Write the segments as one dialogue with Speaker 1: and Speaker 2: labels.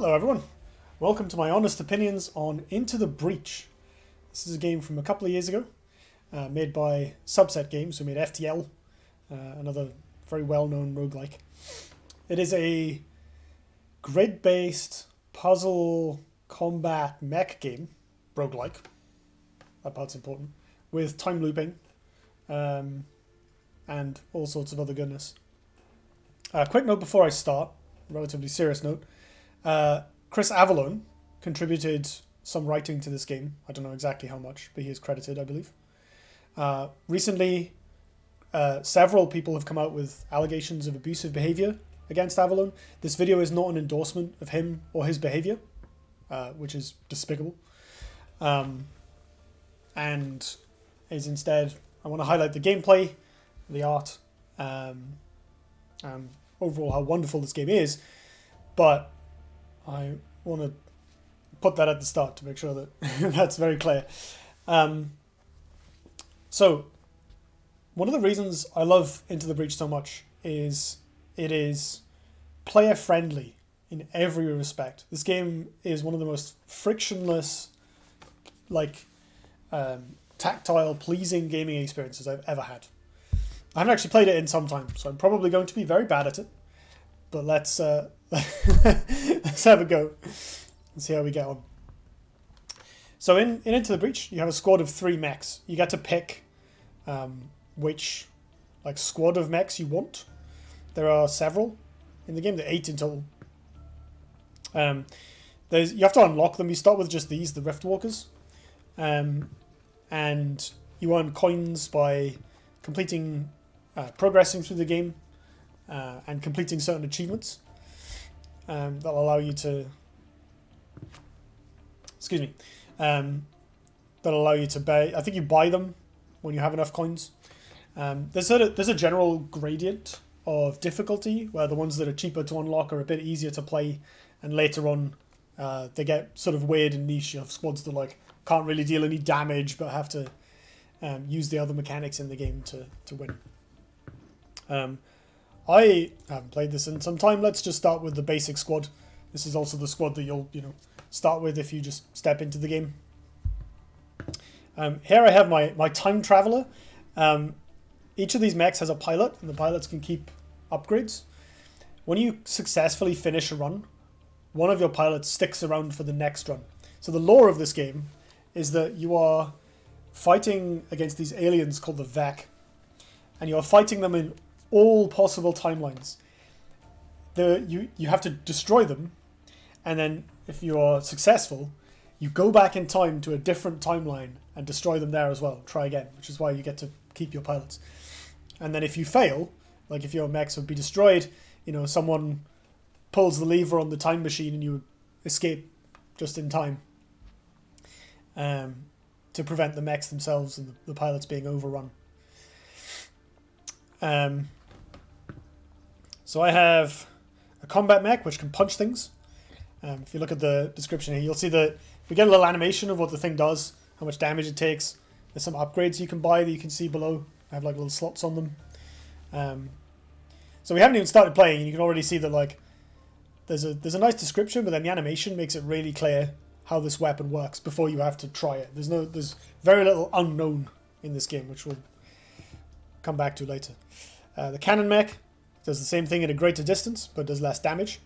Speaker 1: Hello everyone, welcome to my honest opinions on Into the Breach. This is a game from a couple of years ago, made by Subset Games, who made FTL, another very well-known roguelike. It is a grid-based puzzle combat mech game, roguelike, that part's important, with time looping and all sorts of other goodness. Quick note before I start, relatively serious note. Chris Avallone contributed some writing to this game. I don't know exactly how much, but he is credited, I believe. Recently, several people have come out with allegations of abusive behavior against Avallone. This video is not an endorsement of him or his behavior, which is despicable. And is instead, I want to highlight the gameplay, the art, and overall how wonderful this game is. But I want to put that at the start to make sure that that's very clear. So, one of the reasons I love Into the Breach so much is it is player-friendly in every respect. This game is one of the most frictionless, tactile, pleasing gaming experiences I've ever had. I haven't actually played it in some time, so I'm probably going to be very bad at it. But let's let's have a go and see how we get on. So in Into the Breach, you have a squad of 3 mechs. You get to pick which squad of mechs you want. There are several in the game. There are 8 in total. You have to unlock them. You start with just these, the Riftwalkers, and you earn coins by completing, progressing through the game. And completing certain achievements that'll allow you to that'll allow you to buy. I think you buy them when you have enough coins. There's a general gradient of difficulty where the ones that are cheaper to unlock are a bit easier to play, and later on they get sort of weird and niche. You have squads that can't really deal any damage but have to use the other mechanics in the game to win. I haven't played this in some time. Let's just start with the basic squad. This is also the squad that you'll start with if you just step into the game. Here I have my time traveler. Each of these mechs has a pilot, and the pilots can keep upgrades. When you successfully finish a run, one of your pilots sticks around for the next run. So the lore of this game is that you are fighting against these aliens called the mech, and you're fighting them in all possible timelines. You have to destroy them, and then if you are successful, you go back in time to a different timeline and destroy them there as well. Try again, which is why you get to keep your pilots. And then if you fail, if your mechs would be destroyed, someone pulls the lever on the time machine and you escape just in time to prevent the mechs themselves and the pilots being overrun. So I have a combat mech which can punch things. If you look at the description here, you'll see that we get a little animation of what the thing does, how much damage it takes. There's some upgrades you can buy that you can see below. I have little slots on them. So we haven't even started playing, and you can already see that there's a nice description, but then the animation makes it really clear how this weapon works before you have to try it. There's very little unknown in this game, which we'll come back to later. The cannon mech does the same thing at a greater distance, but does less damage.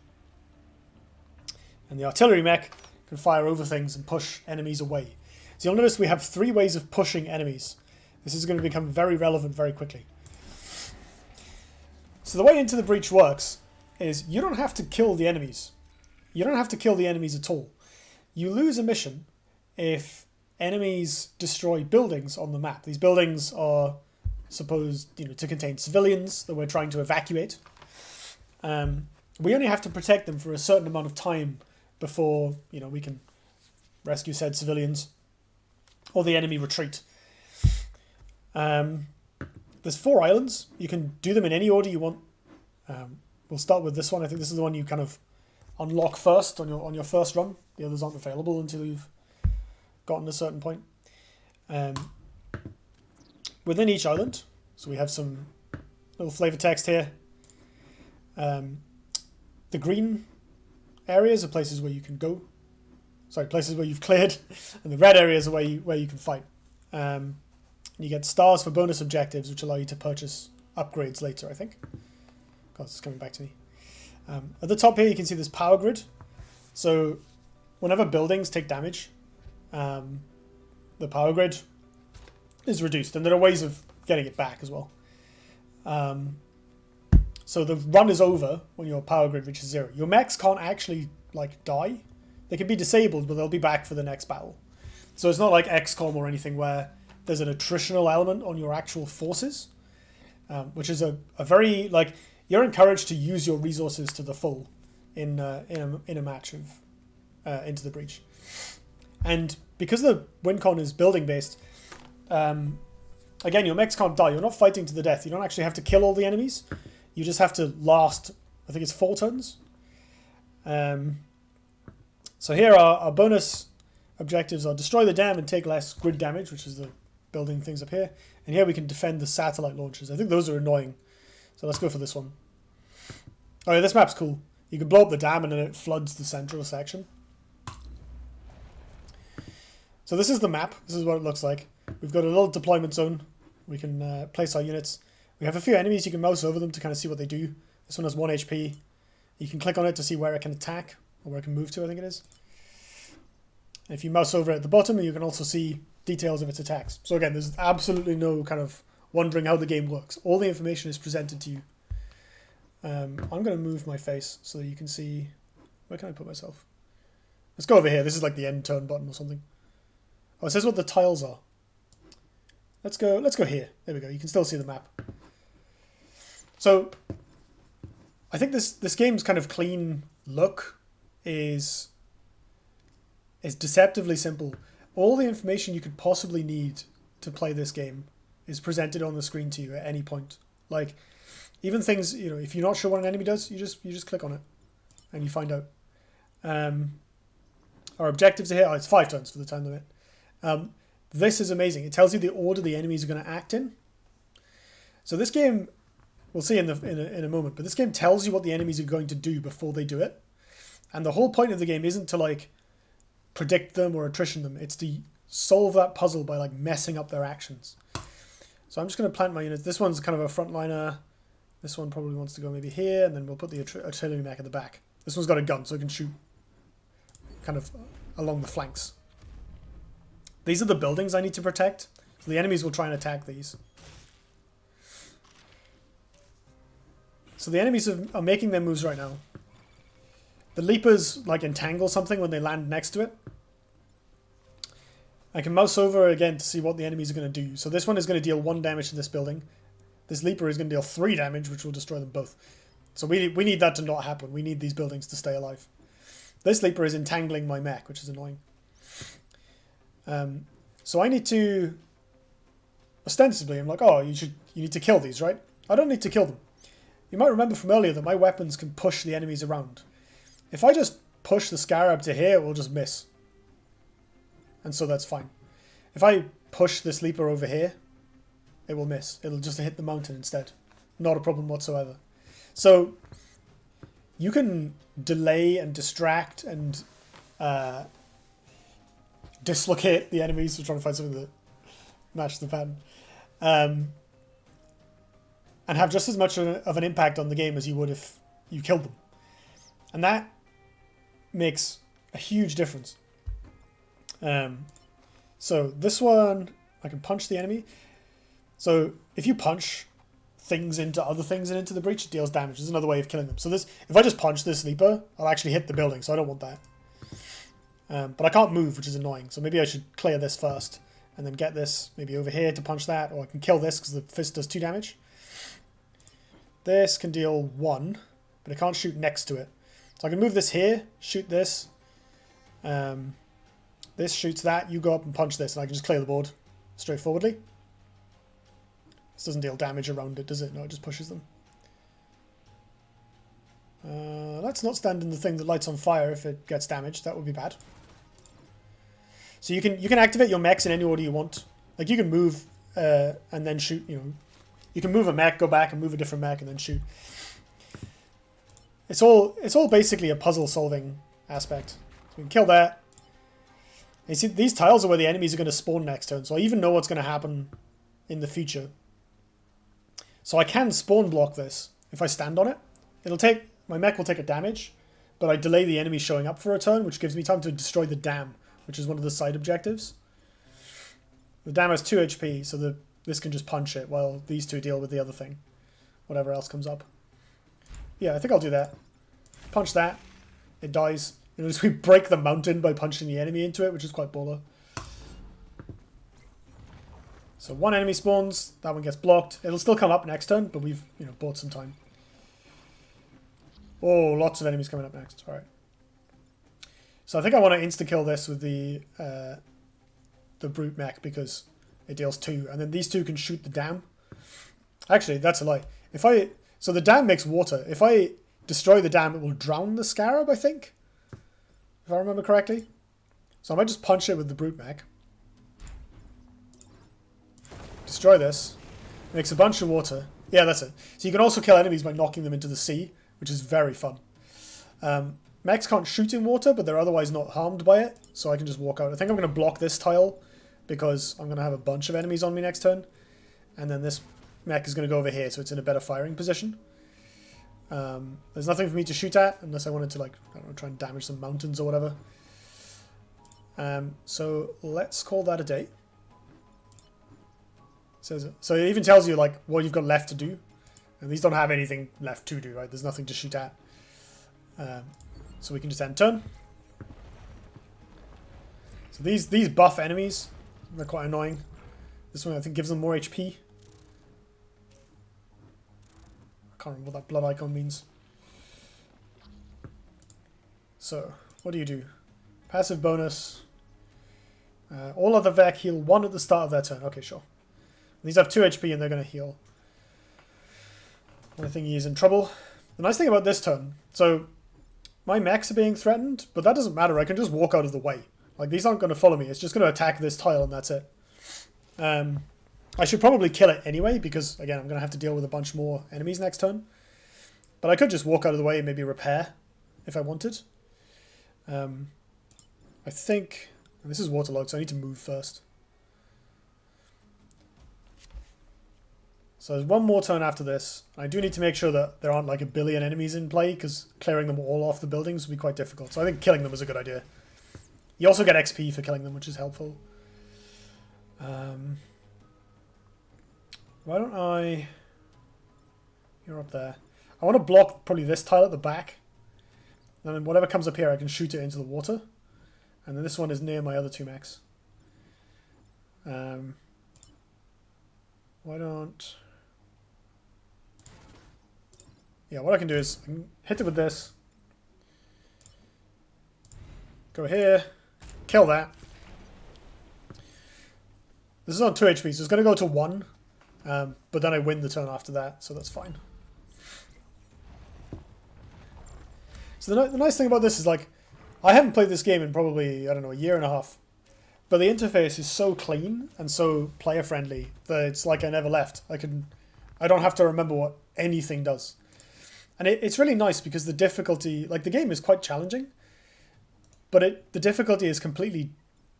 Speaker 1: And the artillery mech can fire over things and push enemies away. So you'll notice we have 3 ways of pushing enemies. This is going to become very relevant very quickly. So the way Into the Breach works is you don't have to kill the enemies. You don't have to kill the enemies at all. You lose a mission if enemies destroy buildings on the map. These buildings are supposed to contain civilians that we're trying to evacuate. We only have to protect them for a certain amount of time before we can rescue said civilians or the enemy retreat. There's 4 islands. You can do them in any order you want. We'll start with this one. I think this is the one you kind of unlock first on your first run. The others aren't available until you've gotten a certain point. Within each island, so we have some little flavor text here. The green areas are places where you can go. Sorry, places where you've cleared, and the red areas are where you can fight. You get stars for bonus objectives, which allow you to purchase upgrades later, I think. God, it's coming back to me. At the top here, you can see this power grid. So whenever buildings take damage, the power grid is reduced, and there are ways of getting it back as well. So the run is over when your power grid reaches 0. Your mechs can't actually like die. They can be disabled, but they'll be back for the next battle. So it's not like XCOM or anything where there's an attritional element on your actual forces, which is a very, like, you're encouraged to use your resources to the full in a match of Into the Breach. And because the WinCon is building based, again, your mechs can't die. You're not fighting to the death. You don't actually have to kill all the enemies. You just have to last, I think it's 4 turns. So here our bonus objectives are destroy the dam and take less grid damage, which is the building things up here. And here we can defend the satellite launchers. I think those are annoying. So let's go for this one. Oh yeah, this map's cool. You can blow up the dam and then it floods the central section. So this is the map. This is what it looks like. We've got a little deployment zone. We can place our units. We have a few enemies. You can mouse over them to kind of see what they do. This one has 1 HP. You can click on it to see where it can attack, or where it can move to, I think it is. And if you mouse over it at the bottom, you can also see details of its attacks. So again, there's absolutely no kind of wondering how the game works. All the information is presented to you. I'm going to move my face so that you can see... Where can I put myself? Let's go over here. This is like the end turn button or something. Oh, it says what the tiles are. Let's go here. There we go. You can still see the map. So I think this game's kind of clean look is deceptively simple. All the information you could possibly need to play this game is presented on the screen to you at any point. Like, even things, you know, if you're not sure what an enemy does, you just click on it and you find out. Our objectives are here. Oh, it's 5 turns for the time limit. This is amazing. It tells you the order the enemies are going to act in. So this game, we'll see in a moment, but this game tells you what the enemies are going to do before they do it. And the whole point of the game isn't to like predict them or attrition them. It's to solve that puzzle by like messing up their actions. So I'm just going to plant my units. This one's kind of a frontliner. This one probably wants to go maybe here, and then we'll put the artillery mech at the back. This one's got a gun, so it can shoot kind of along the flanks. These are the buildings I need to protect. So the enemies will try and attack these. So the enemies are making their moves right now. The leapers like entangle something when they land next to it. I can mouse over again to see what the enemies are going to do. So this one is going to deal 1 damage to this building. This leaper is going to deal 3 damage, which will destroy them both. So we need that to not happen. We need these buildings to stay alive. This leaper is entangling my mech, which is annoying. So I need to... Ostensibly, I'm like, oh, you need to kill these, right? I don't need to kill them. You might remember from earlier that my weapons can push the enemies around. If I just push the scarab to here, it will just miss. And so that's fine. If I push this leaper over here, it will miss. It'll just hit the mountain instead. Not a problem whatsoever. So you can delay and distract and dislocate the enemies. We're trying to find something that matches the pattern. And have just as much of an impact on the game as you would if you killed them. And that makes a huge difference. So this one, I can punch the enemy. So if you punch things into other things and into the breach, it deals damage. There's another way of killing them. So this, if I just punch this leaper, I'll actually hit the building, so I don't want that. But I can't move, which is annoying. So maybe I should clear this first and then get this maybe over here to punch that, or I can kill this because the fist does 2 damage. This can deal 1, but I can't shoot next to it. So I can move this here, shoot this. This shoots that, you go up and punch this, and I can just clear the board straightforwardly. This doesn't deal damage around it, does it? No, it just pushes them. Let's not stand in the thing that lights on fire if it gets damaged. That would be bad. So you can activate your mechs in any order you want. Like you can move and then shoot. You know, you can move a mech, go back and move a different mech, and then shoot. it's all basically a puzzle solving aspect. So we can kill that. And you see, these tiles are where the enemies are going to spawn next turn, so I even know what's going to happen in the future. So I can spawn block this if I stand on it. My mech will take a damage, but I delay the enemy showing up for a turn, which gives me time to destroy the dam, which is one of the side objectives. The dam has 2 HP, so this can just punch it while these two deal with the other thing. Whatever else comes up. Yeah, I think I'll do that. Punch that. It dies. You know, we break the mountain by punching the enemy into it, which is quite baller. So one enemy spawns, that one gets blocked. It'll still come up next turn, but we've, you know, bought some time. Oh, lots of enemies coming up next. Alright. So I think I want to insta-kill this with the brute mech because it deals 2. And then these two can shoot the dam. Actually, that's a lie. So the dam makes water. If I destroy the dam, it will drown the scarab, I think. If I remember correctly. So I might just punch it with the brute mech. Destroy this. Makes a bunch of water. Yeah, that's it. So you can also kill enemies by knocking them into the sea, which is very fun. Mechs can't shoot in water, but they're otherwise not harmed by it, so I can just walk out. I think I'm going to block this tile, because I'm going to have a bunch of enemies on me next turn. And then this mech is going to go over here, so it's in a better firing position. There's nothing for me to shoot at, unless I wanted to, like, I don't know, try and damage some mountains or whatever. So let's call that a day. So it even tells you, like, what you've got left to do. And these don't have anything left to do, right? There's nothing to shoot at. So we can just end turn. So these buff enemies, they're quite annoying. This one, I think, gives them more HP. I can't remember what that blood icon means. So, what do? Passive bonus. All other Vec heal 1 at the start of their turn. Okay, sure. These have 2 HP and they're going to heal. I think he is in trouble. The nice thing about this turn, so my mechs are being threatened, but that doesn't matter. I can just walk out of the way. Like, these aren't going to follow me. It's just going to attack this tile and that's it. I should probably kill it anyway because, again, I'm going to have to deal with a bunch more enemies next turn. But I could just walk out of the way and maybe repair if I wanted. I think... This is waterlogged, so I need to move first. So there's one more turn after this. I do need to make sure that there aren't like a billion enemies in play, because clearing them all off the buildings would be quite difficult. So I think killing them is a good idea. You also get XP for killing them, which is helpful. Why don't I... You're up there. I want to block probably this tile at the back. And then whatever comes up here, I can shoot it into the water. And then this one is near my other 2 mechs. Why don't... Yeah, what I can do is I can hit it with this. Go here. Kill that. This is on 2 HP, so it's going to go to 1. But then I win the turn after that, so that's fine. So the nice thing about this is, like, I haven't played this game in probably, I don't know, a year and a half. But the interface is so clean and so player-friendly that it's like I never left. I don't have to remember what anything does. And it's really nice because the difficulty, like, the game is quite challenging, but the difficulty is completely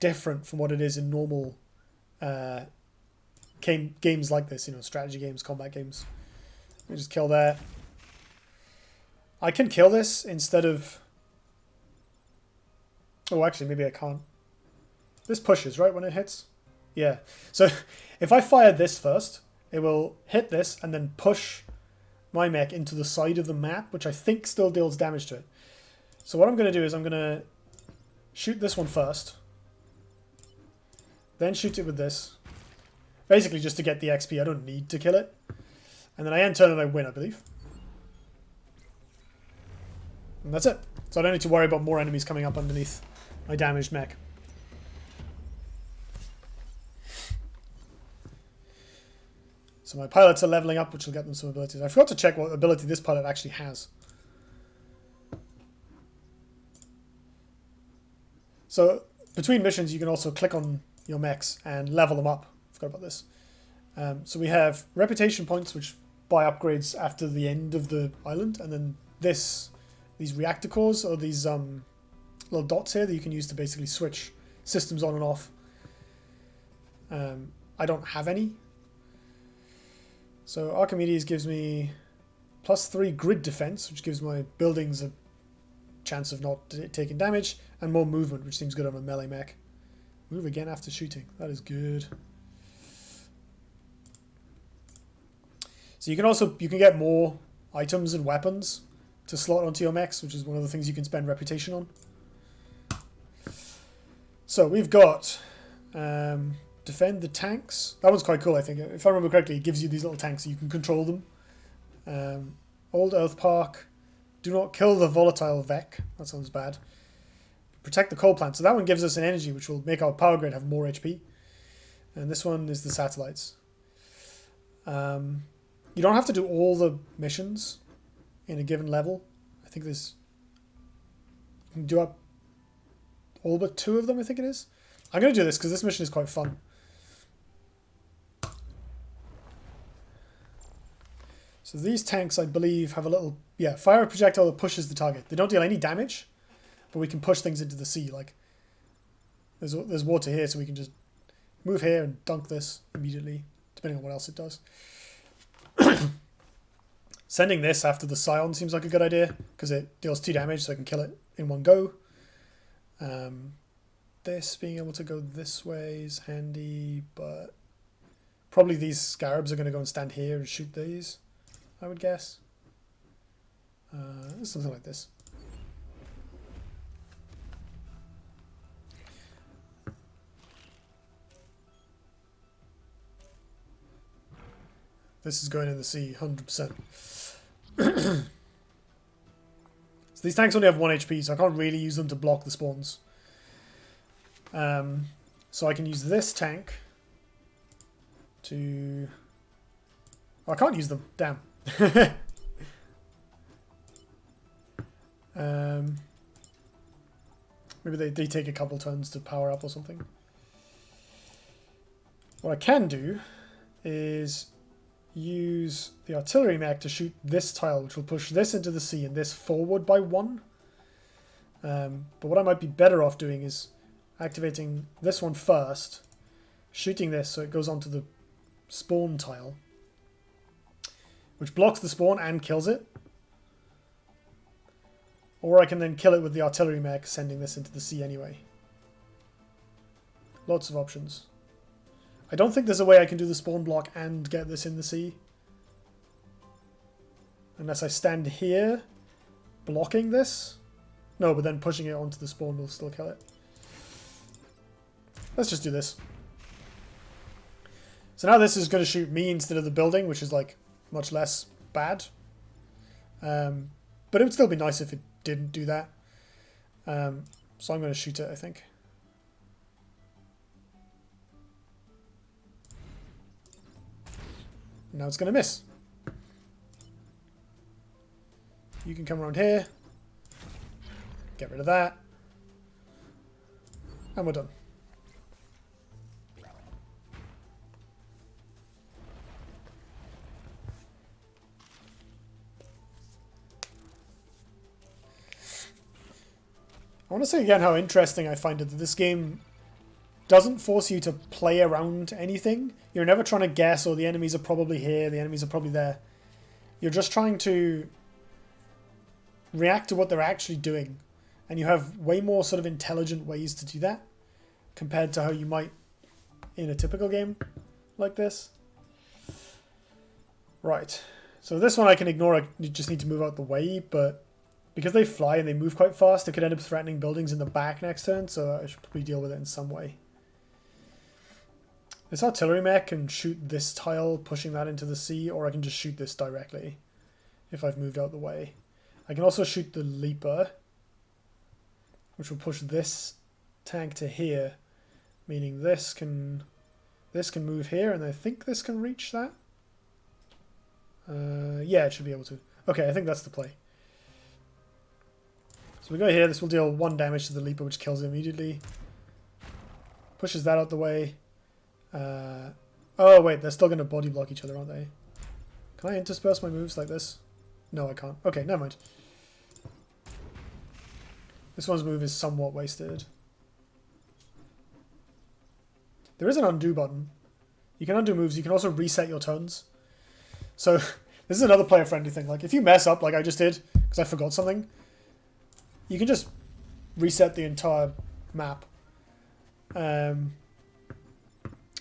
Speaker 1: different from what it is in normal games like this, you know, strategy games, combat games. Let me just kill that. I can kill this instead of... Oh, actually, maybe I can't. This pushes, right, when it hits? Yeah. So if I fire this first, it will hit this and then push my mech into the side of the map, which I think still deals damage to it. So what I'm going to do is I'm going to shoot this one first. Then shoot it with this. Basically just to get the XP. I don't need to kill it. And then I end turn and I win, I believe. And that's it. So I don't need to worry about more enemies coming up underneath my damaged mech. So my pilots are leveling up, which will get them some abilities. I forgot to check what ability this pilot actually has. So between missions, you can also click on your mechs and level them up. I forgot about this. So we have reputation points, which buy upgrades after the end of the island. And then this these reactor cores, or these little dots here that you can use to basically switch systems on and off. I don't have any. So Archimedes gives me +3 grid defense, which gives my buildings a chance of not taking damage, and more movement, which seems good on a melee mech. Move again after shooting. That is good. So you can get more items and weapons to slot onto your mechs, which is one of the things you can spend reputation on. So we've got defend the tanks. That one's quite cool, I think. If I remember correctly, it gives you these little tanks so you can control them. Old Earth Park. Do not kill the volatile Vec. That sounds bad. Protect the coal plant. So that one gives us an energy, which will make our power grid have more HP. And this one is the satellites. You don't have to do all the missions in a given level. I think there's... You can do up all but 2 of them, I think it is. I'm going to do this because this mission is quite fun. So these tanks, I believe, have a little... Yeah, fire a projectile that pushes the target. They don't deal any damage, but we can push things into the sea. Like, there's water here, so we can just move here and dunk this immediately, depending on what else it does. Sending this after the Scion seems like a good idea, because it deals 2 damage, so I can kill it in one go. This being able to go this way is handy, but probably these scarabs are going to go and stand here and shoot these, I would guess. Something like this. This is going in the sea, 100%. So these tanks only have 1 HP, so I can't really use them to block the spawns. So I can use this tank to... Oh, I can't use them. Damn. Maybe they take a couple turns to power up or something. What I can do is use the artillery mech to shoot this tile, which will push this into the sea and this forward by 1. But what I might be better off doing is activating this one first, shooting this so it goes onto the spawn tile, which blocks the spawn and kills it. Or I can then kill it with the artillery mech, sending this into the sea anyway. Lots of options. I don't think there's a way I can do the spawn block and get this in the sea. Unless I stand here, blocking this. No, but then pushing it onto the spawn will still kill it. Let's just do this. So now this is going to shoot me instead of the building, which is like much less bad. But it would still be nice if it didn't do that. So I'm going to shoot it, I think. Now it's going to miss. You can come around here. Get rid of that. And we're done. I want to say again how interesting I find it that this game doesn't force you to play around anything. You're never trying to guess, or the enemies are probably here, the enemies are probably there. You're just trying to react to what they're actually doing. And you have way more sort of intelligent ways to do that compared to how you might in a typical game like this. Right. So this one I can ignore. I just need to move out the way, but because they fly and they move quite fast, it could end up threatening buildings in the back next turn, so I should probably deal with it in some way. This artillery mech can shoot this tile, pushing that into the sea, or I can just shoot this directly if I've moved out the way. I can also shoot the Leaper, which will push this tank to here, meaning this can move here, and I think this can reach that. Yeah, it should be able to. Okay, I think that's the play. So we go here, this will deal 1 damage to the Leaper, which kills it immediately. Pushes that out the way. Oh wait, they're still going to body block each other, aren't they? Can I intersperse my moves like this? No, I can't. Okay, never mind. This one's move is somewhat wasted. There is an undo button. You can undo moves. You can also reset your turns. So this is another player-friendly thing. Like if you mess up like I just did because I forgot something, you can just reset the entire map.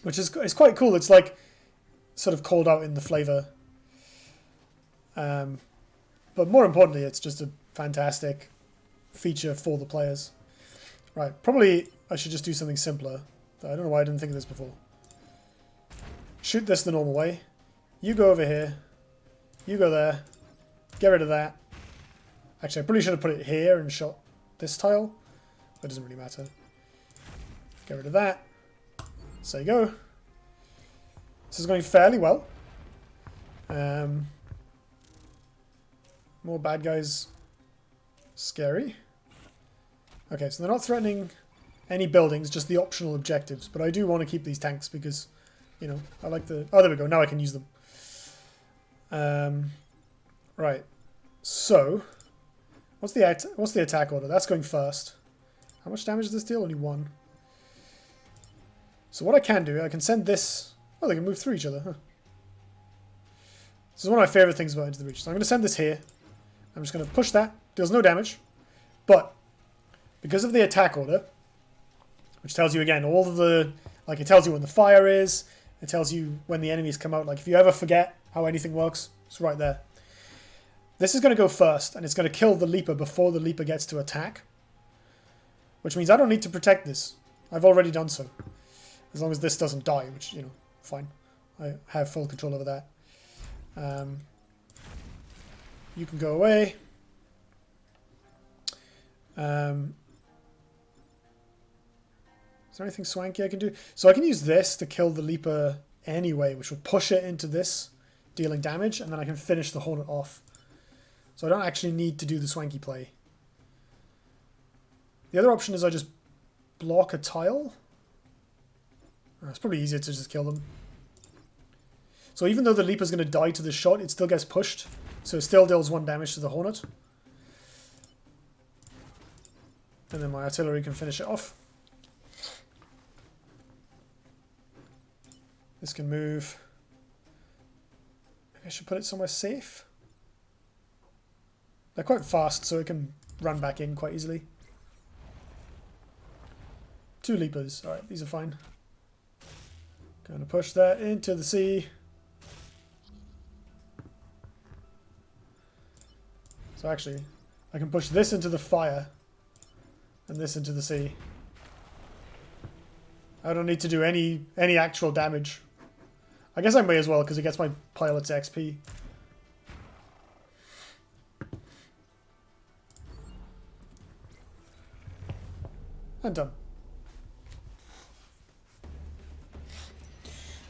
Speaker 1: Which is it's quite cool. It's like sort of called out in the flavor. But more importantly, it's just a fantastic feature for the players. Right, probably I should just do something simpler. I don't know why I didn't think of this before. Shoot this the normal way. You go over here. You go there. Get rid of that. Actually, I probably should have put it here and shot this tile. But it doesn't really matter. Get rid of that. So you go. This is going fairly well. More bad guys. Scary. Okay, so they're not threatening any buildings, just the optional objectives. But I do want to keep these tanks because, you know, I like the... Oh, there we go. Now I can use them. Right. So, what's the attack order? That's going first. How much damage does this deal? Only 1. So what I can do, I can send this... Oh, they can move through each other, huh? This is one of my favourite things about Into the Breach. So I'm going to send this here. I'm just going to push that. Deals no damage. But, because of the attack order, which tells you, again, all of the... Like, it tells you when the fire is. It tells you when the enemies come out. Like, if you ever forget how anything works, it's right there. This is going to go first, and it's going to kill the Leaper before the Leaper gets to attack. Which means I don't need to protect this. I've already done so. As long as this doesn't die, which, you know, fine. I have full control over that. You can go away. Is there anything swanky I can do? So I can use this to kill the Leaper anyway, which will push it into this, dealing damage, and then I can finish the Hornet off. So I don't actually need to do the swanky play. The other option is I just block a tile. It's probably easier to just kill them. So even though the Leaper's going to die to the shot, it still gets pushed. So it still deals 1 damage to the Hornet. And then my artillery can finish it off. This can move. Maybe I should put it somewhere safe. They're quite fast, so it can run back in quite easily. 2 Leapers. Alright, these are fine. Going to push that into the sea. So actually, I can push this into the fire and this into the sea. I don't need to do any actual damage. I guess I may as well because it gets my pilot's XP. And done.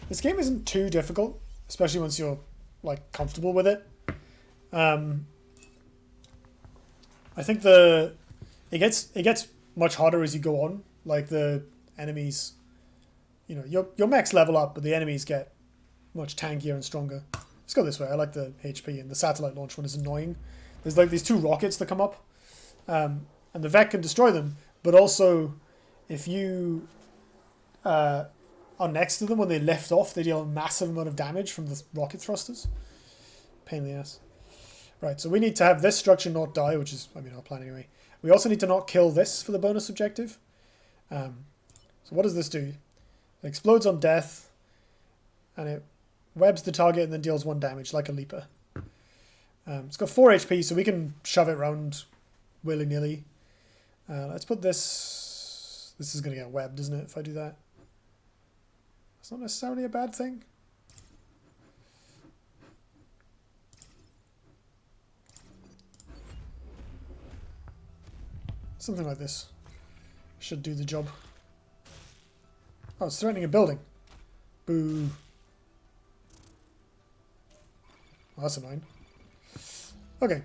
Speaker 1: This game isn't too difficult, especially once you're like comfortable with it. I think it gets much harder as you go on. Like the enemies, you know, your mechs level up, but the enemies get much tankier and stronger. Let's go this way. I like the HP, and the satellite launch one is annoying. There's like these 2 rockets that come up, and the Vec can destroy them. But also, if you are next to them when they lift off, they deal a massive amount of damage from the rocket thrusters. Pain in the ass. Right, so we need to have this structure not die, which is, I mean, our plan anyway. We also need to not kill this for the bonus objective. So what does this do? It explodes on death, and it webs the target and then deals 1 damage, like a Leaper. It's got 4 HP, so we can shove it around willy-nilly. Let's put this... This is going to get webbed, isn't it, if I do that? That's not necessarily a bad thing. Something like this should do the job. Oh, it's threatening a building. Boo. Oh, that's annoying. Okay.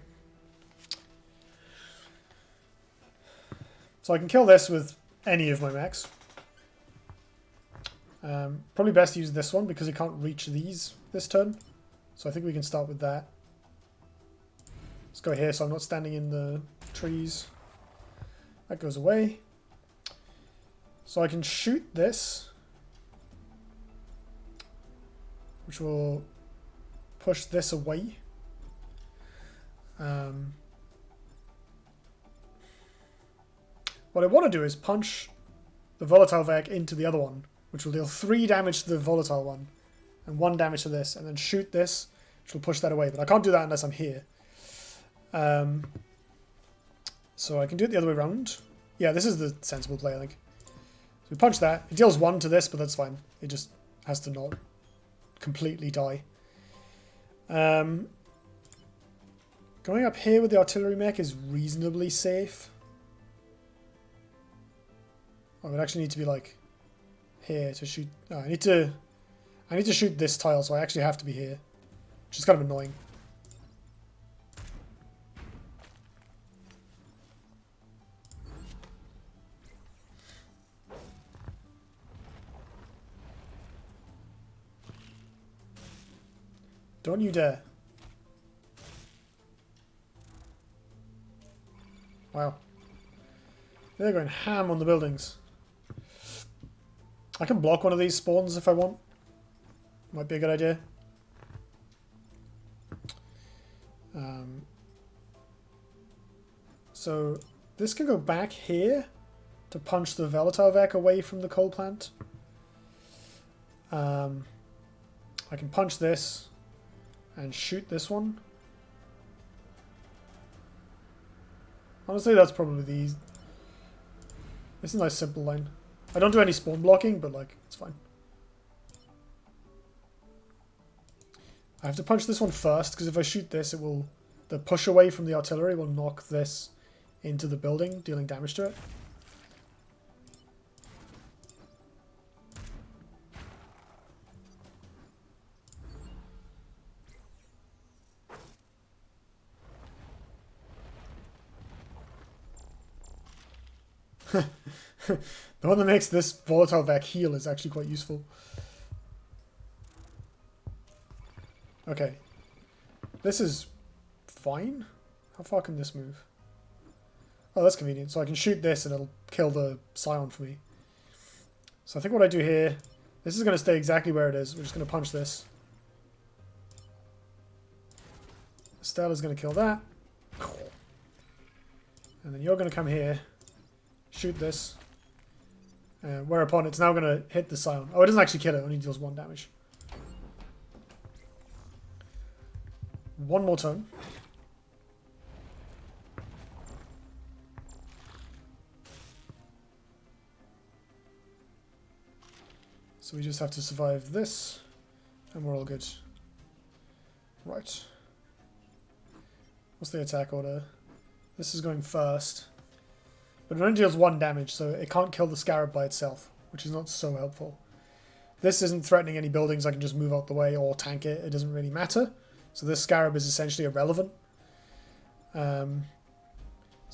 Speaker 1: So I can kill this with any of my mechs. Probably best to use this one because it can't reach these this turn. So I think we can start with that. Let's go here so I'm not standing in the trees. That goes away. So I can shoot this, which will push this away. What I want to do is punch the volatile Vec into the other one, which will deal 3 damage to the volatile one and 1 damage to this, and then shoot this, which will push that away. But I can't do that unless I'm here. So I can do it the other way around. Yeah, this is the sensible play, I think. So we punch that. It deals 1 to this, but that's fine. It just has to not completely die. Going up here with the artillery mech is reasonably safe. I would actually need to be like here to shoot. No, I need to shoot this tile, so I actually have to be here, which is kind of annoying. Don't you dare. Wow. They're going ham on the buildings. I can block one of these spawns if I want. Might be a good idea. So this can go back here to punch the volatile Vec away from the coal plant. I can punch this and shoot this one. Honestly, that's probably the easy. It's a nice simple line. I don't do any spawn blocking, but like, it's fine. I have to punch this one first, because if I shoot this, it will... The push away from the artillery will knock this into the building, dealing damage to it. The one that makes this volatile Vec heal is actually quite useful. Okay. This is fine. How far can this move? Oh, that's convenient. So I can shoot this and it'll kill the Scion for me. So I think what I do here... This is going to stay exactly where it is. We're just going to punch this. Stella's going to kill that. And then you're going to come here. Shoot this. Whereupon it's now going to hit the Scion. Oh, it doesn't actually kill it. It only deals 1 damage. One more turn. So we just have to survive this. And we're all good. Right. What's the attack order? This is going first. But it only deals 1 damage, so it can't kill the Scarab by itself, which is not so helpful. This isn't threatening any buildings. I can just move out the way or tank it. It doesn't really matter. So this Scarab is essentially irrelevant. So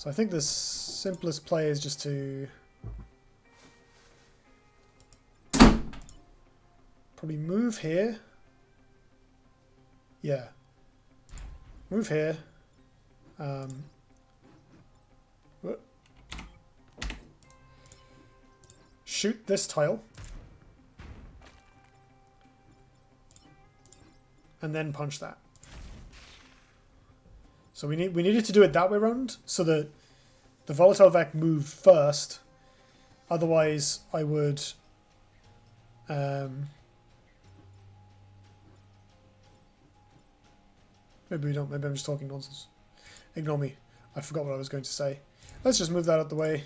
Speaker 1: I think the simplest play is just to... probably move here. Yeah. Move here. Shoot this tile. And then punch that. So we needed to do it that way around, so that the volatile Vec moved first. Otherwise, I would... maybe we don't. Maybe I'm just talking nonsense. Ignore me. I forgot what I was going to say. Let's just move that out the way.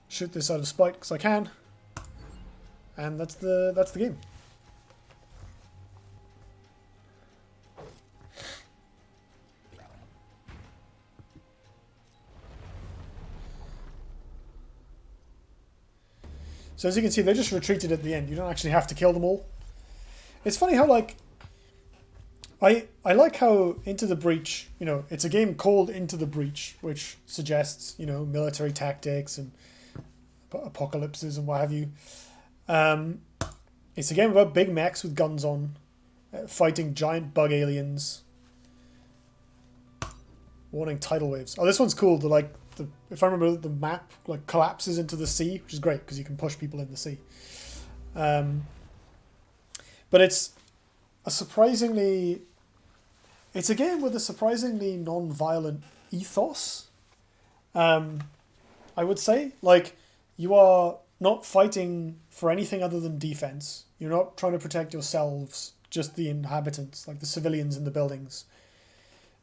Speaker 1: Shoot this out of spite because I can. And that's the game. So as you can see, they just retreated at the end. You don't actually have to kill them all. It's funny how, like... I like how Into the Breach, you know, it's a game called Into the Breach, which suggests, you know, military tactics and apocalypses and what have you. It's a game about big mechs with guns on, fighting giant bug aliens. Warning tidal waves. Oh, this one's cool. The if I remember, the map like collapses into the sea, which is great because you can push people in the sea. But it's a game with a surprisingly non-violent ethos. I would say, like, you are not fighting for anything other than defense. You're not trying to protect yourselves, just the inhabitants, like the civilians in the buildings.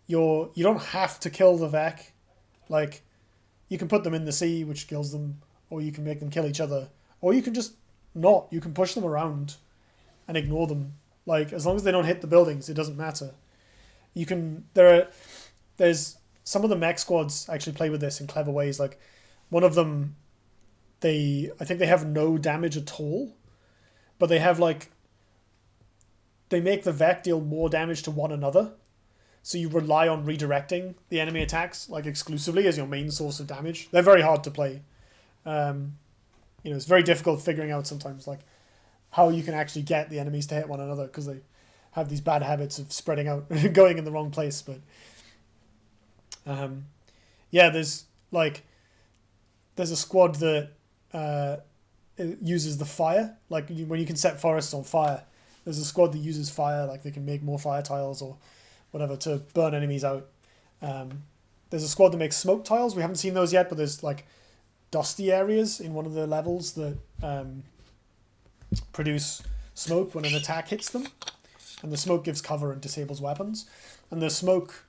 Speaker 1: You don't have to kill the Vec. Like, you can put them in the sea, which kills them, or you can make them kill each other, or you can just not. You can push them around and ignore them. Like, as long as they don't hit the buildings, it doesn't matter. You can there's some of the mech squads actually play with this in clever ways. Like, one of them, I think they have no damage at all, but they have like, they make the Vec deal more damage to one another. So you rely on redirecting the enemy attacks like exclusively as your main source of damage. They're very hard to play. It's very difficult figuring out sometimes like how you can actually get the enemies to hit one another because they have these bad habits of spreading out, going in the wrong place. But there's a squad that uses the fire. Like when you can set forests on fire, there's a squad that uses fire. Like they can make more fire tiles or whatever to burn enemies out. There's a squad that makes smoke tiles. We haven't seen those yet, but there's like dusty areas in one of the levels that produce smoke when an attack hits them, and the smoke gives cover and disables weapons. And the smoke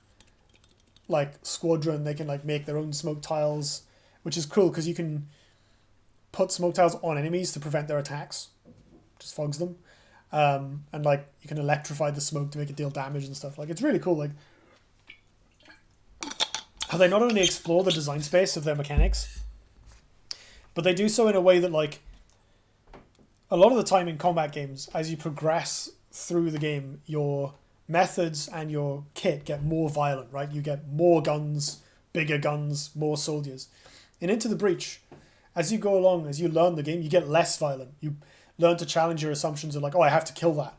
Speaker 1: like squadron, they can like make their own smoke tiles, which is cool because you can put smoke tiles on enemies to prevent their attacks, just fogs them. And like you can electrify the smoke to make it deal damage and stuff. Like it's really cool. Like how they not only explore the design space of their mechanics, but they do so in a way that like a lot of the time in combat games, as you progress through the game, your methods and your kit get more violent, right? You get more guns, bigger guns, more soldiers. In Into the Breach, as you go along, as you learn the game, you get less violent. You learn to challenge your assumptions of like, oh, I have to kill that.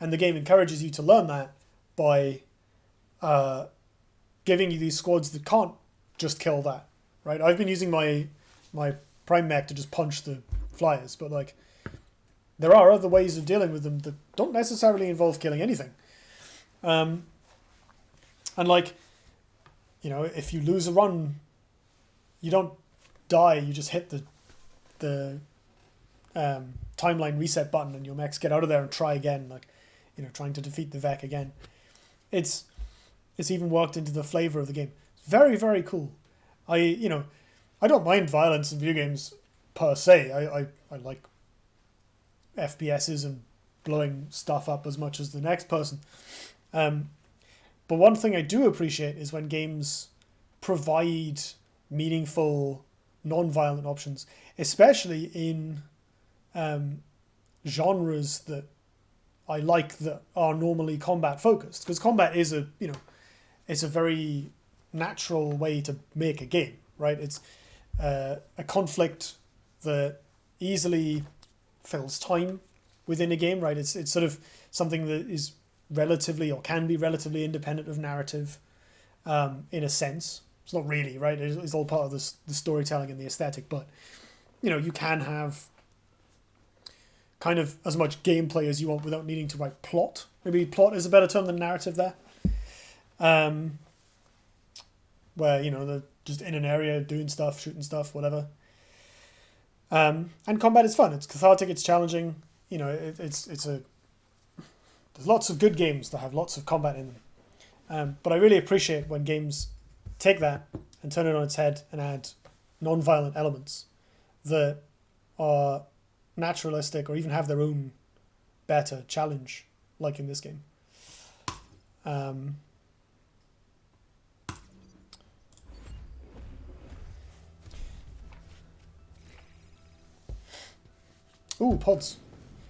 Speaker 1: And the game encourages you to learn that by giving you these squads that can't just kill that, right? I've been using my Prime Mech to just punch the flyers, but like there are other ways of dealing with them that don't necessarily involve killing anything. And like, if you lose a run, you don't die, you just hit the timeline reset button and your mechs get out of there and try again, like, trying to defeat the Vec again. It's even worked into the flavor of the game. It's very, very cool. I don't mind violence in video games per se. I like FPSs and blowing stuff up as much as the next person. But one thing I do appreciate is when games provide meaningful non-violent options, especially in genres that I like that are normally combat focused, because combat is it's a very natural way to make a game, right? It's a conflict that easily fills time within a game, right? It's sort of something that is relatively or can be relatively independent of narrative in a sense. It's not really, right? It's all part of the storytelling and the aesthetic, but you can have kind of as much gameplay as you want without needing to write plot. Maybe plot is a better term than narrative there. Where, they're just in an area doing stuff, shooting stuff, whatever. And combat is fun. It's cathartic, it's challenging. There's lots of good games that have lots of combat in them. But I really appreciate when games take that and turn it on its head and add non-violent elements that are naturalistic or even have their own better challenge, like in this game. Ooh, pods.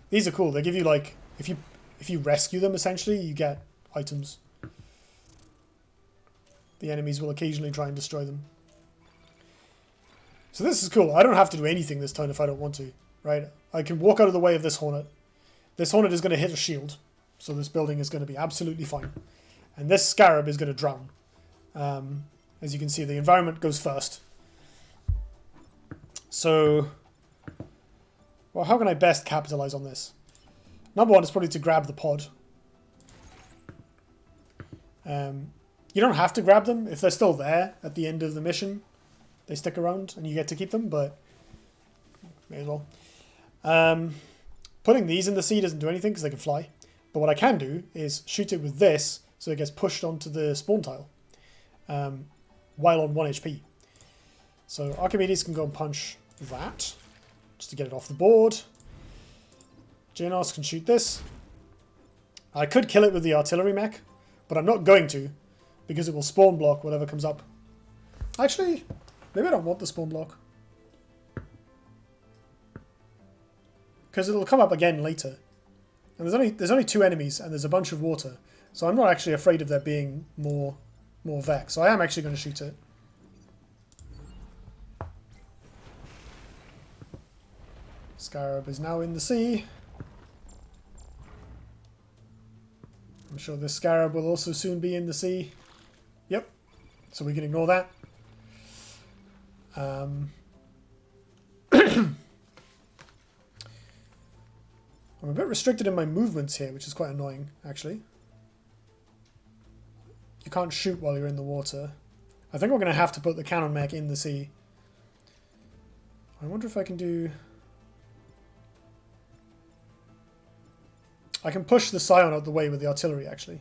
Speaker 1: These are cool. They give you like, if you rescue them, essentially, you get items. The enemies will occasionally try and destroy them. So this is cool. I don't have to do anything this turn if I don't want to, right? I can walk out of the way of this Hornet. This Hornet is going to hit a shield, so this building is going to be absolutely fine. And this Scarab is going to drown. As you can see, the environment goes first. So, well, how can I best capitalize on this? Number one is probably to grab the pod. You don't have to grab them. If they're still there at the end of the mission, they stick around and you get to keep them, but may as well. Putting these in the sea doesn't do anything because they can fly. But what I can do is shoot it with this so it gets pushed onto the spawn tile while on 1 HP. So Archimedes can go and punch that just to get it off the board. Genos can shoot this. I could kill it with the artillery mech, but I'm not going to because it will spawn block whatever comes up. Actually, maybe I don't want the spawn block. Because it'll come up again later. And there's only 2 enemies and there's a bunch of water. So I'm not actually afraid of there being more Vex. So I am actually going to shoot it. Scarab is now in the sea. I'm sure this Scarab will also soon be in the sea. Yep. So we can ignore that. I'm a bit restricted in my movements here, which is quite annoying, actually. You can't shoot while you're in the water. I think we're going to have to put the cannon mech in the sea. I wonder if I can do... I can push the Scion out the way with the artillery, actually.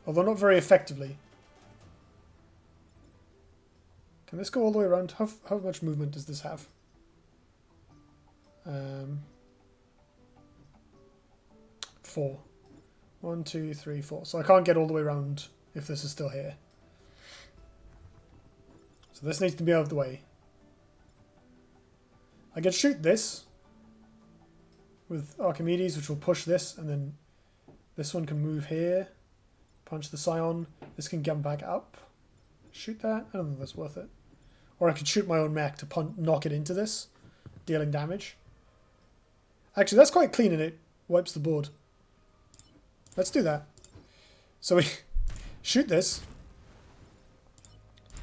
Speaker 1: Although not very effectively. Can this go all the way around? How much movement does this have? 4. 1, 2, 3, 4. So I can't get all the way around if this is still here. So this needs to be out of the way. I can shoot this with Archimedes, which will push this, and then this one can move here. Punch the Scion. This can jump back up. Shoot that. I don't think that's worth it. Or I could shoot my own mech to knock it into this, dealing damage. Actually, that's quite clean and it wipes the board. Let's do that. So we shoot this.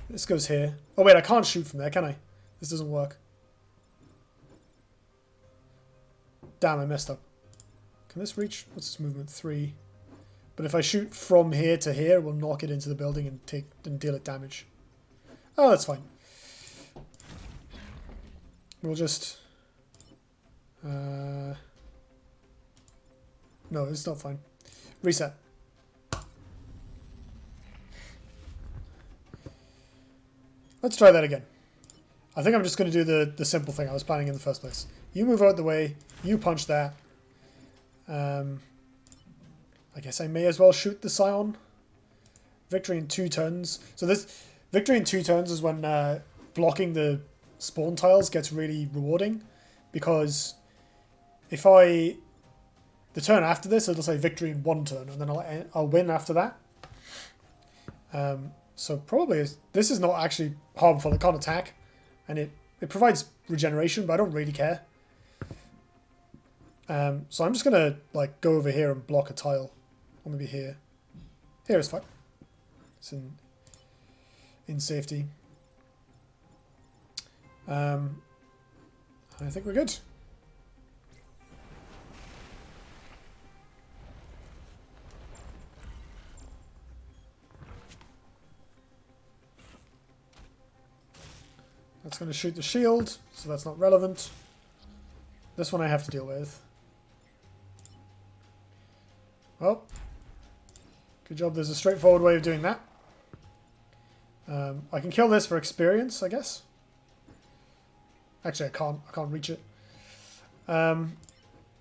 Speaker 1: This goes here. Oh wait, I can't shoot from there, can I? This doesn't work. Damn, I messed up. Can this reach? What's this movement? 3. But if I shoot from here to here, it will knock it into the building and deal it damage. Oh, that's fine. We'll just... no, it's not fine. Reset. Let's try that again. I think I'm just going to do the simple thing I was planning in the first place. You move out the way, you punch that. I guess I may as well shoot the Scion. Victory in 2 turns. So this victory in 2 turns is when blocking the spawn tiles gets really rewarding, because if the turn after this, it'll say victory in 1 turn, and then I'll win after that. So probably this is not actually harmful. It can't attack, and it provides regeneration, but I don't really care. So I'm just gonna like go over here and block a tile, or maybe here. Here is fine. It's in safety. I think we're good. That's going to shoot the shield, so that's not relevant. This one I have to deal with. Well, good job. There's a straightforward way of doing that. I can kill this for experience, I guess. Actually, I can't. I can't reach it. I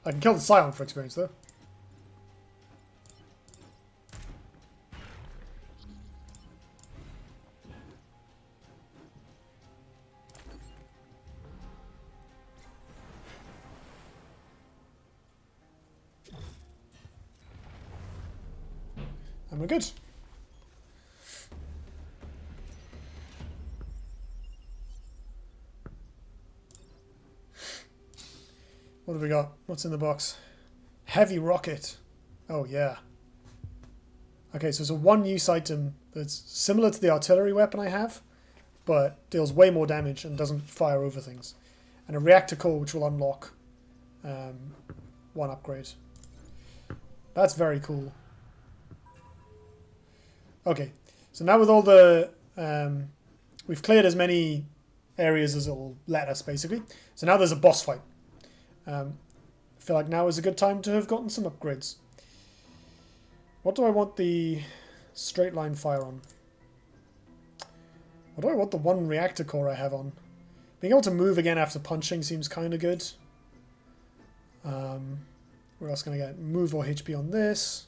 Speaker 1: can kill the Scion for experience, though. And we're good. What have we got? What's in the box? Heavy rocket. Oh, yeah. Okay, so it's a one-use item that's similar to the artillery weapon I have, but deals way more damage and doesn't fire over things. And a reactor core which will unlock one upgrade. That's very cool. Okay, so now with all the... we've cleared as many areas as it will let us, basically. So now there's a boss fight. I feel like now is a good time to have gotten some upgrades. What do I want the straight line fire on? What do I want the one reactor core I have on? Being able to move again after punching seems kind of good. Where else can I get? Move or HP on this.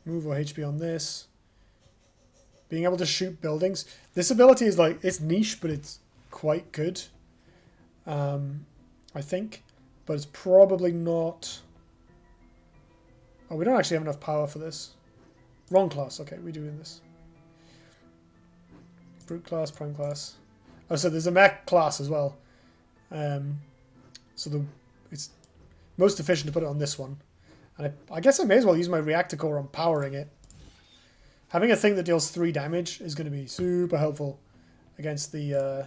Speaker 1: Move or HP on this. Being able to shoot buildings. This ability is like, it's niche, but it's quite good. I think. But it's probably not... Oh, we don't actually have enough power for this. Wrong class. Okay, we're doing this. Brute class, prime class. Oh, so there's a mech class as well. So it's most efficient to put it on this one. And I guess I may as well use my reactor core on powering it. Having a thing that deals 3 damage is going to be super helpful against the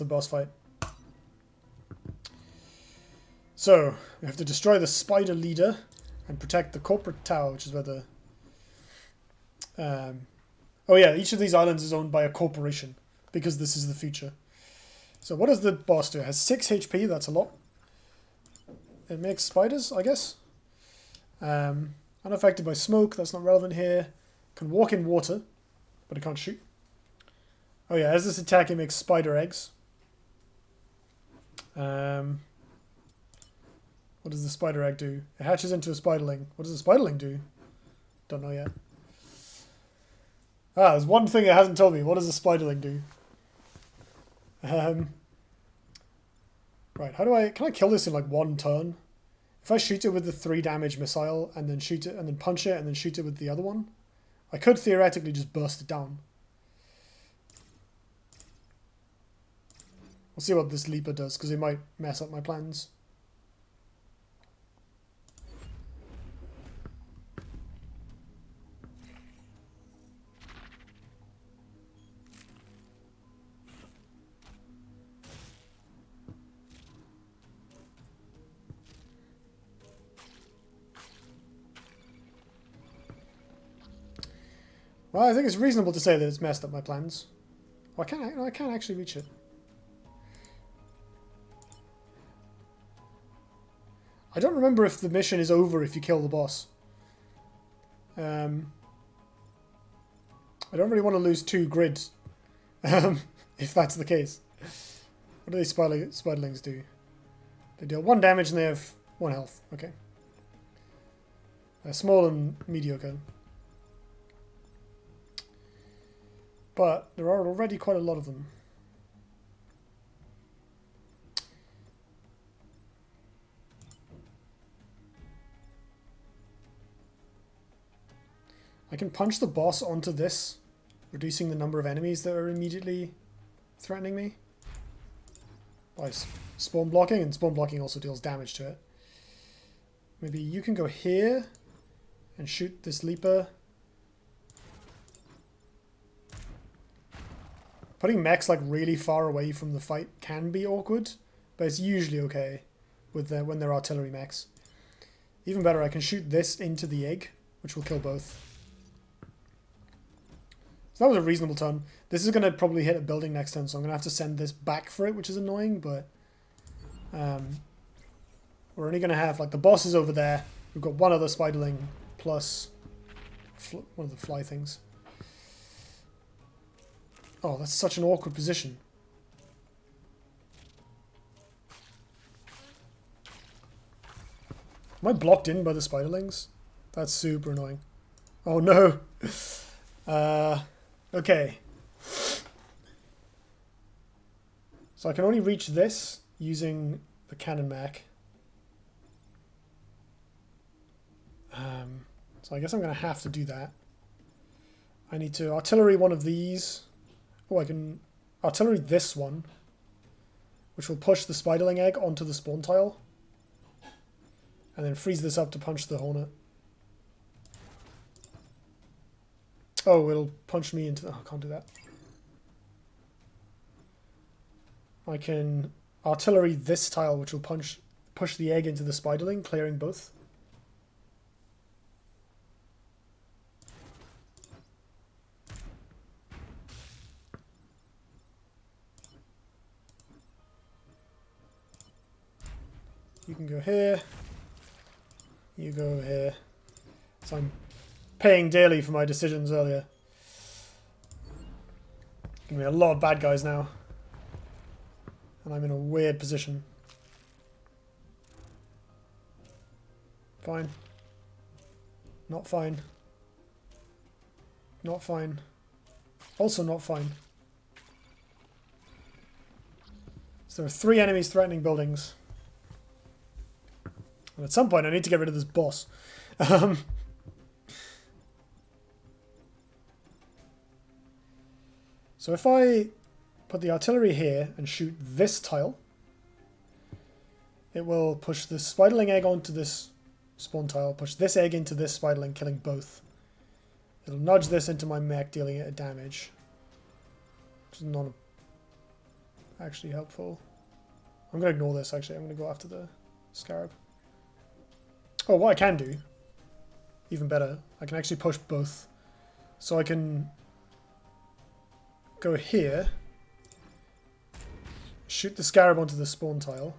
Speaker 1: boss fight. So, we have to destroy the spider leader and protect the corporate tower, which is where the... oh yeah, each of these islands is owned by a corporation, because this is the future. So what does the boss do? It has 6 HP, that's a lot. It makes spiders, I guess. Unaffected by smoke, that's not relevant here. Can walk in water, but it can't shoot. Oh yeah, as this attack, it makes spider eggs. What does the spider egg do? It hatches into a spiderling. What does the spiderling do? Don't know yet. Ah, there's one thing it hasn't told me. What does the spiderling do? Right, how do I... Can I kill this in like one turn? If I shoot it with the 3 damage missile and then shoot it and then punch it and then shoot it with the other one, I could theoretically just burst it down. We'll see what this leaper does because it might mess up my plans. Well, I think it's reasonable to say that it's messed up my plans. Oh, I can't actually reach it. I don't remember if the mission is over if you kill the boss. I don't really want to lose 2 grids, if that's the case. What do these spiderlings do? They deal 1 damage and they have 1 health. Okay. They're small and mediocre. But there are already quite a lot of them. I can punch the boss onto this, reducing the number of enemies that are immediately threatening me by spawn blocking, and spawn blocking also deals damage to it. Maybe you can go here and shoot this leaper. Putting mechs like really far away from the fight can be awkward, but it's usually okay with when they're artillery mechs. Even better, I can shoot this into the egg, which will kill both. So that was a reasonable turn. This is going to probably hit a building next turn, so I'm going to have to send this back for it, which is annoying, but we're only going to have, like, the boss is over there. We've got one other spiderling plus one of the fly things. Oh, that's such an awkward position. Am I blocked in by the spiderlings? That's super annoying. Oh no! Okay. So I can only reach this using the cannon mech. So I guess I'm going to have to do that. I need to artillery one of these. Oh, I can artillery this one, which will push the spiderling egg onto the spawn tile. And then freeze this up to punch the hornet. Oh, it'll punch me into... Oh, I can't do that. I can artillery this tile, which will push the egg into the spiderling, clearing both. You can go here. You go here. So I'm paying daily for my decisions earlier. Give me a lot of bad guys now. And I'm in a weird position. Fine. Not fine. Not fine. Also not fine. So there are 3 enemies threatening buildings. And at some point I need to get rid of this boss. So if I put the artillery here and shoot this tile, it will push the spiderling egg onto this spawn tile, push this egg into this spiderling, killing both. It'll nudge this into my mech, dealing it a damage. Which is not actually helpful. I'm going to ignore this, actually. I'm going to go after the scarab. Oh, what I can do, even better, I can actually push both. So I can go here, shoot the scarab onto the spawn tile,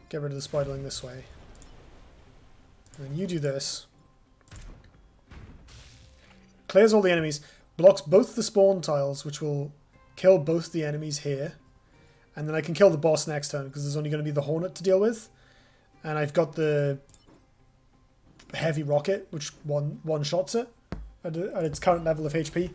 Speaker 1: get rid of the spiderling this way, and then you do this. Clears all the enemies, blocks both the spawn tiles, which will kill both the enemies here, and then I can kill the boss next turn, because there's only going to be the Hornet to deal with. And I've got the heavy rocket, which one-shots it at its current level of HP.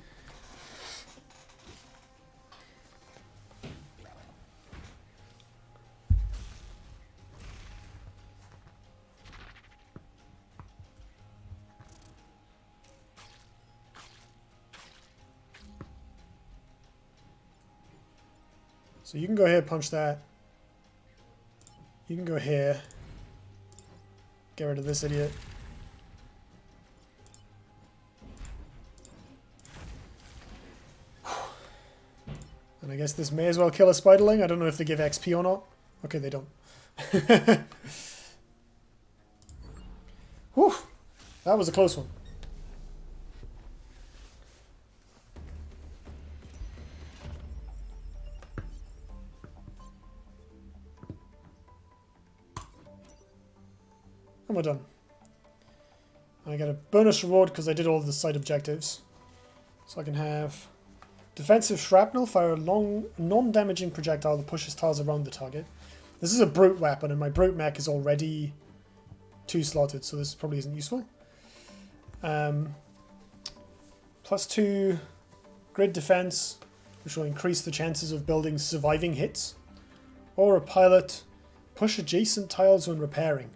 Speaker 1: So you can go here, punch that. You can go here. Get rid of this idiot. And I guess this may as well kill a spiderling. I don't know if they give XP or not. Okay, they don't. Whew. That was a close one. And we're done. I get a bonus reward because I did all the side objectives. So I can have defensive shrapnel, fire a long, non-damaging projectile that pushes tiles around the target. This is a brute weapon, and my brute mech is already 2 slotted, so this probably isn't useful. +2 grid defense, which will increase the chances of buildings surviving hits. Or a pilot, push adjacent tiles when repairing.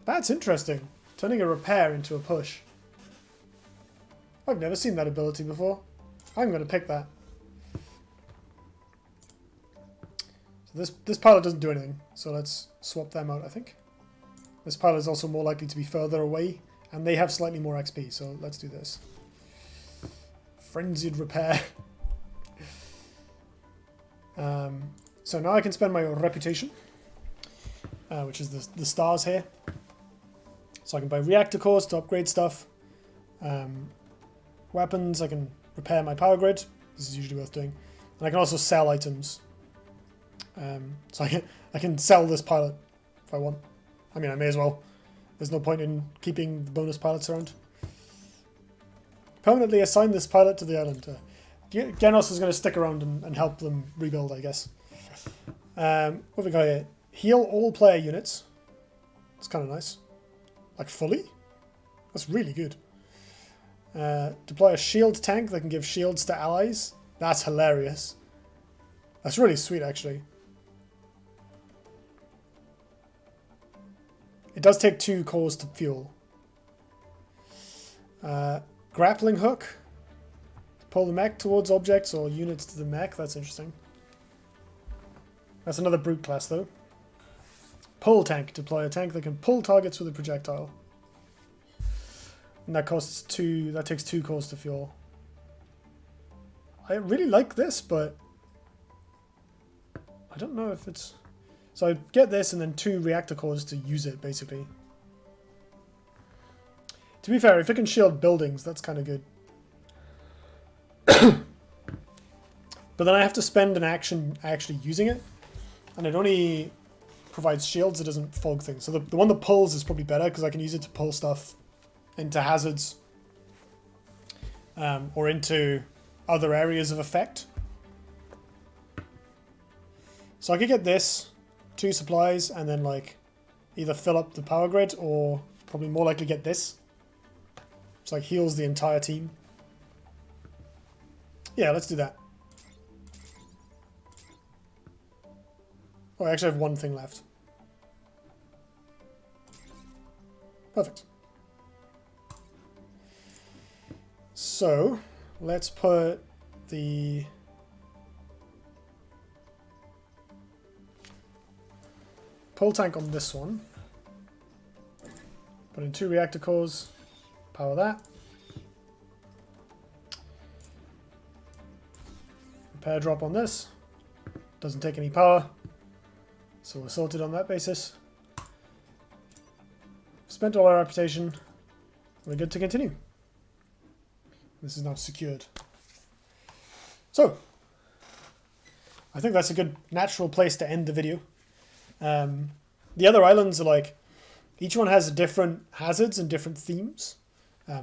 Speaker 1: That's interesting. Turning a repair into a push. I've never seen that ability before. I'm going to pick that. So this pilot doesn't do anything, so let's swap them out, I think. This pilot is also more likely to be further away, and they have slightly more XP, so let's do this. Frenzied repair. So now I can spend my reputation, which is the stars here. So I can buy reactor cores to upgrade stuff. Weapons, I can repair my power grid. This is usually worth doing. And I can also sell items. So I can sell this pilot if I want. I mean, I may as well. There's no point in keeping the bonus pilots around. Permanently assign this pilot to the island. Genos is going to stick around and help them rebuild, I guess. What have we got here? Heal all player units. It's kind of nice. Like fully? That's really good. Deploy a shield tank that can give shields to allies. That's hilarious. That's really sweet, actually. It does take 2 cores to fuel. Grappling hook. Pull the mech towards objects or units to the mech. That's interesting. That's another brute class, though. Pull tank. Deploy a tank that can pull targets with a projectile. And that costs 2. That takes 2 cores to fuel. I really like this, but I don't know if it's... So I get this and then 2 reactor cores to use it, basically. To be fair, if it can shield buildings, that's kind of good. But then I have to spend an action actually using it. And it only provides shields, it doesn't fog things. So the one that pulls is probably better, because I can use it to pull stuff into hazards. Or into other areas of effect. So I could get this, 2 supplies, and then like either fill up the power grid, or probably more likely get this. It's like heals the entire team. Yeah, let's do that. Oh, I actually have 1 thing left. Perfect. So, let's put the... pull tank on this one. Put in 2 reactor cores. Power that. Repair drop on this. Doesn't take any power. So we're sorted on that basis. Spent all our reputation. We're good to continue. This is now secured. So, I think that's a good natural place to end the video. The other islands are like, each one has different hazards and different themes.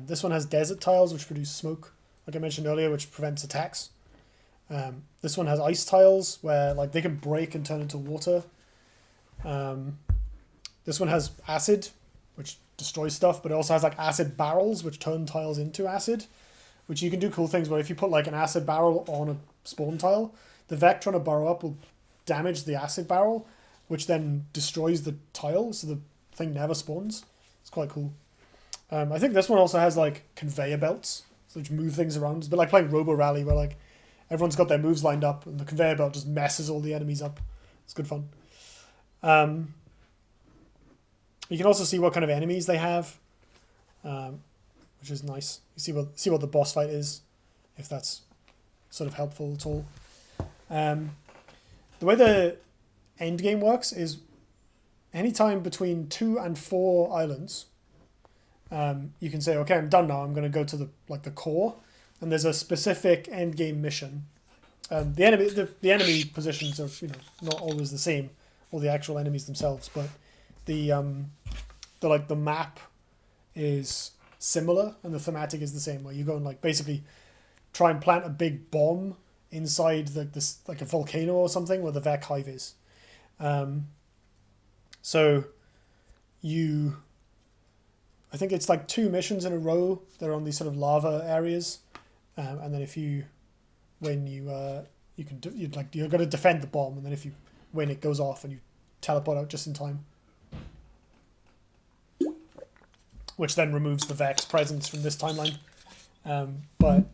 Speaker 1: This one has desert tiles which produce smoke, like I mentioned earlier, which prevents attacks. This one has ice tiles where like they can break and turn into water. This one has acid, which destroys stuff, but it also has like acid barrels, which turn tiles into acid, which you can do cool things where if you put like an acid barrel on a spawn tile, the Vec trying to burrow up will damage the acid barrel, which then destroys the tile, so the thing never spawns. It's quite cool. I think this one also has like conveyor belts, which move things around. It's a bit like playing Robo Rally, where like everyone's got their moves lined up, and the conveyor belt just messes all the enemies up. It's good fun. You can also see what kind of enemies they have, which is nice. You see what the boss fight is, if that's sort of helpful at all. The way the end game works is anytime between 2 and 4 islands, you can say, okay, I'm done now. I'm going to go to the core, and there's a specific end game mission. The enemy positions are not always the same, or the actual enemies themselves, but the map is similar and the thematic is the same, where you go and like basically try and plant a big bomb inside this like a volcano or something where the Vec hive is. So I think it's like 2 missions in a row. They're on these sort of lava areas, and then if you win, you're got to defend the bomb, and then if you win, it goes off and you teleport out just in time, which then removes the Vec's presence from this timeline. But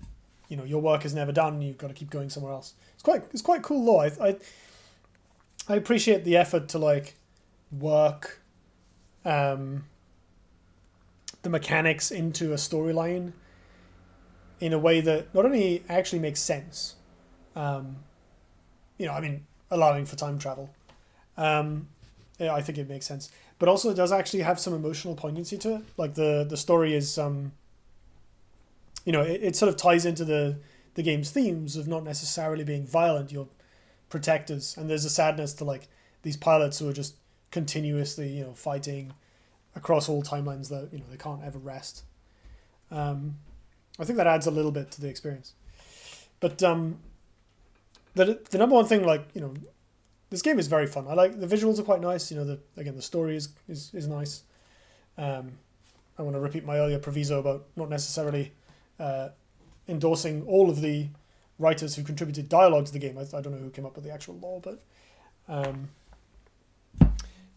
Speaker 1: your work is never done. You've got to keep going somewhere else. It's quite cool lore. I appreciate the effort to like work the mechanics into a storyline in a way that not only actually makes sense, allowing for time travel. I think it makes sense, but also it does actually have some emotional poignancy to it. Like the story is, it sort of ties into the game's themes of not necessarily being violent. You're protectors, and there's a sadness to like these pilots who are just continuously, fighting across all timelines that they can't ever rest. I think that adds a little bit to the experience. But the number one thing, this game is very fun. I like the visuals are quite nice. The story is nice. I want to repeat my earlier proviso about not necessarily endorsing all of the writers who contributed dialogue to the game. I don't know who came up with the actual lore, but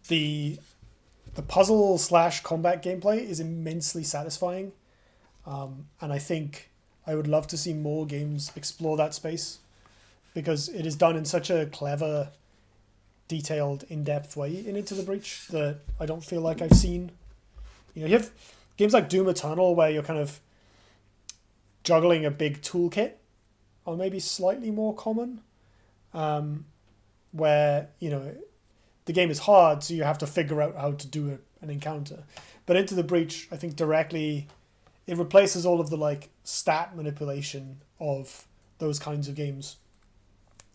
Speaker 1: the puzzle / combat gameplay is immensely satisfying, and I think I would love to see more games explore that space, because it is done in such a clever detailed, in-depth way in Into the Breach that I don't feel like I've seen. You know, you have games like Doom Eternal where you're kind of juggling a big toolkit are maybe slightly more common, where, you know, the game is hard, so you have to figure out how to do an encounter. But Into the Breach, I think directly, it replaces all of the like stat manipulation of those kinds of games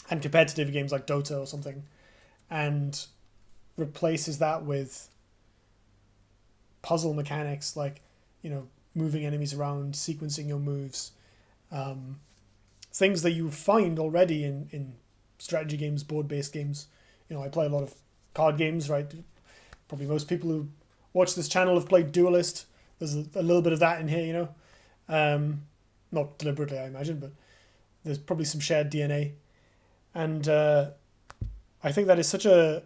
Speaker 1: and competitive games like Dota or something, and replaces that with puzzle mechanics like, you know, moving enemies around, sequencing your moves, things that you find already in strategy games, board-based games. You know, I play a lot of card games, right? Probably most people who watch this channel have played Duelist. There's a little bit of that in here, you know. Not deliberately, I imagine, but there's probably some shared DNA. And I think that is such a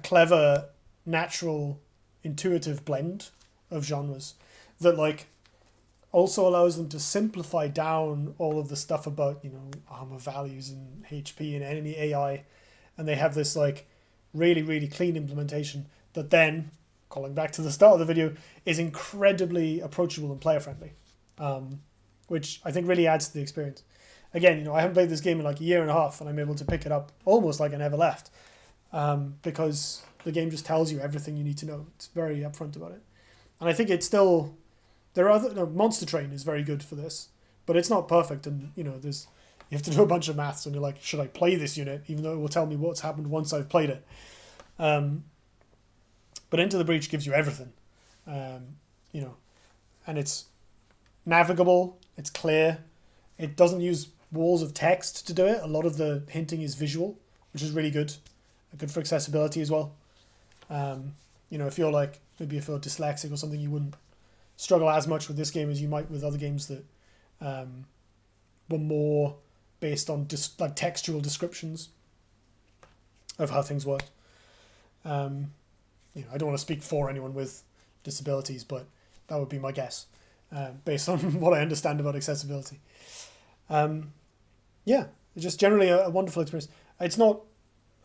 Speaker 1: clever, natural, intuitive blend of genres that like also allows them to simplify down all of the stuff about, you know, armor values and HP and enemy AI, and they have this like really, really clean implementation that then, calling back to the start of the video, is incredibly approachable and player friendly, which I think really adds to the experience. Again, you know, I haven't played this game in like a year and a half, and I'm able to pick it up almost like I never left, because the game just tells you everything you need to know. It's very upfront about it. And I think it's still, there are other, no, Monster Train is very good for this, but it's not perfect. And, you know, you have to do a bunch of maths, and you're like, should I play this unit, even though it will tell me what's happened once I've played it? But Into the Breach gives you everything, you know, and it's navigable, it's clear, it doesn't use walls of text to do it. A lot of the hinting is visual, which is really good, good for accessibility as well. You know, if you're like, maybe if you're dyslexic or something, you wouldn't struggle as much with this game as you might with other games that were more based on like textual descriptions of how things work. You know, I don't want to speak for anyone with disabilities, but that would be my guess, based on what I understand about accessibility. Yeah, it's just generally a wonderful experience. It's not,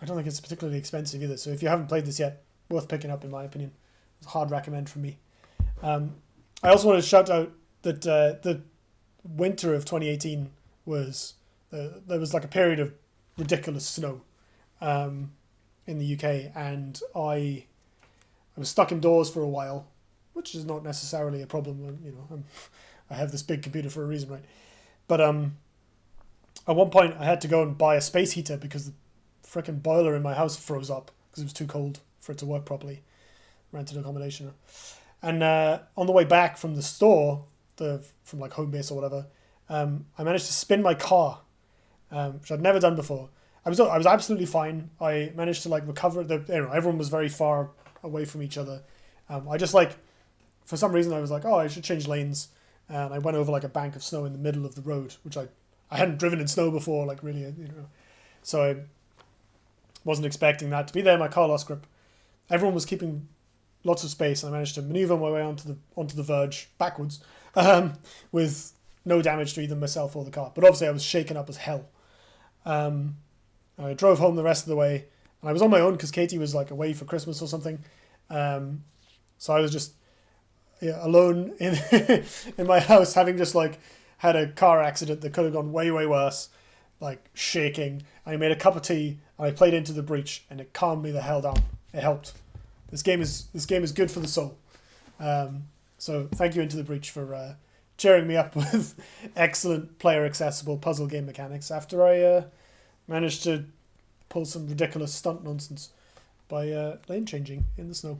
Speaker 1: I don't think it's particularly expensive either, so if you haven't played this yet, worth picking up in my opinion. It's a hard recommend from me. I also want to shout out that the winter of 2018 was, there was like a period of ridiculous snow in the UK, and I was stuck indoors for a while, which is not necessarily a problem. You know, I have this big computer for a reason, right? But at one point I had to go and buy a space heater because the frickin' boiler in my house froze up because it was too cold for it to work properly. Rented accommodation. And on the way back from the store, from like home base or whatever, I managed to spin my car, which I'd never done before. I was absolutely fine. I managed to like recover. Everyone was very far away from each other. I just like, for some reason I was like, oh, I should change lanes, and I went over like a bank of snow in the middle of the road, which I hadn't driven in snow before, like really, you know. So I wasn't expecting that to be there. My car lost grip. Everyone was keeping lots of space, and I managed to maneuver my way onto the verge backwards, with no damage to either myself or the car. But obviously I was shaken up as hell. I drove home the rest of the way, and I was on my own because Katie was like away for Christmas or something. So I was just alone in in my house, having just like had a car accident that could have gone way, way worse, like shaking. I made a cup of tea and I played Into the Breach, and it calmed me the hell down. It helped. This game is good for the soul. So thank you, Into the Breach, for cheering me up with excellent player accessible puzzle game mechanics after I managed to pull some ridiculous stunt nonsense by lane changing in the snow.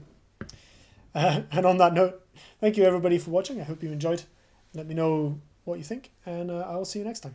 Speaker 1: And on that note, thank you everybody for watching. I hope you enjoyed. Let me know what you think, and I will see you next time.